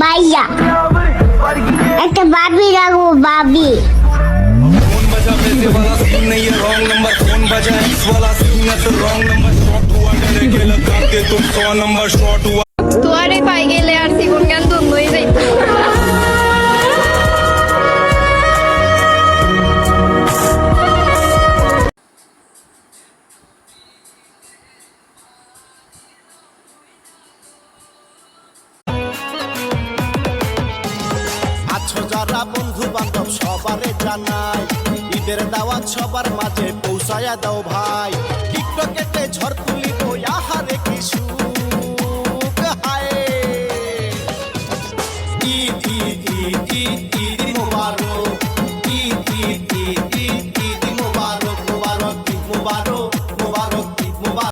ভাইয়া একটা বাবি রাখবো বাবি। फोन बजा पैसे वाला सीन नहीं है रॉन्ग नंबर फोन बजा एक्स वाला सीन है तो रॉन्ग नंबर शॉट हुआ डरे के लगा के तुम 100 नंबर शॉट हुआ তোয়ারে পাই গেলে আর জীবন গান ধন্য হয়ে যাইতো। আছো যারা বন্ধু বান্ধব সবারে জানাই ঈদের দাওয়াত সবার মাঝে পৌঁছায়া দাও ভাই টিকটকেতে ঝড়